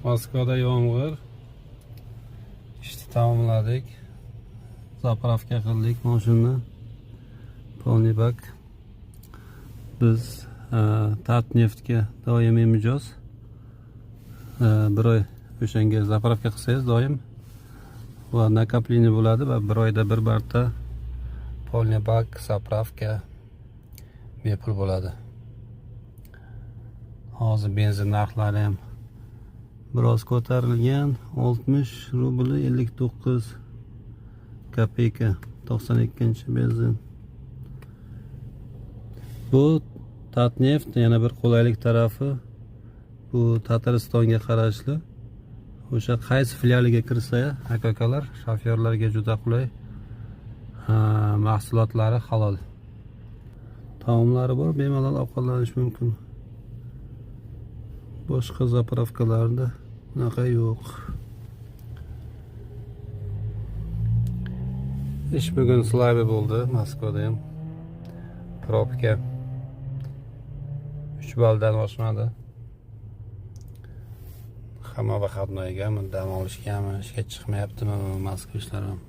Moskvada yomg'ir. İşte tamamladik. Zapravka qildik mashinani. Polniy bak. Biz Tatneftga doimiy mijoz. Bir oy o'shanga zapravka qilsangiz doim va nakoplение bo'ladi va bir oyda bir marta polniy bak zapravka bepul bo'ladi. Hozir benzin narxlari ham biroz ko'tarilgan. 60 rubl 59 kopeyka 92-benzin. Bu Tatneft yana bir qulaylik tarafi, bu Tataristonga qarashli. O'sha qaysi filialiga kirsa, aka-ukalar, shofyorlarga juda qulay. Mahsulotlari halol. Taomlari bor, bemalol ovqatlanish mumkin. Boshqa zapravkalarda bunaqa yo'q. Ish bugun slavya bo'ldi Moskvada ham. Probka 3 balldan oshmadi. Hamma vaqtnoygami, dam olishgami, ishga chiqmayaptimi Moskva ishlari ham.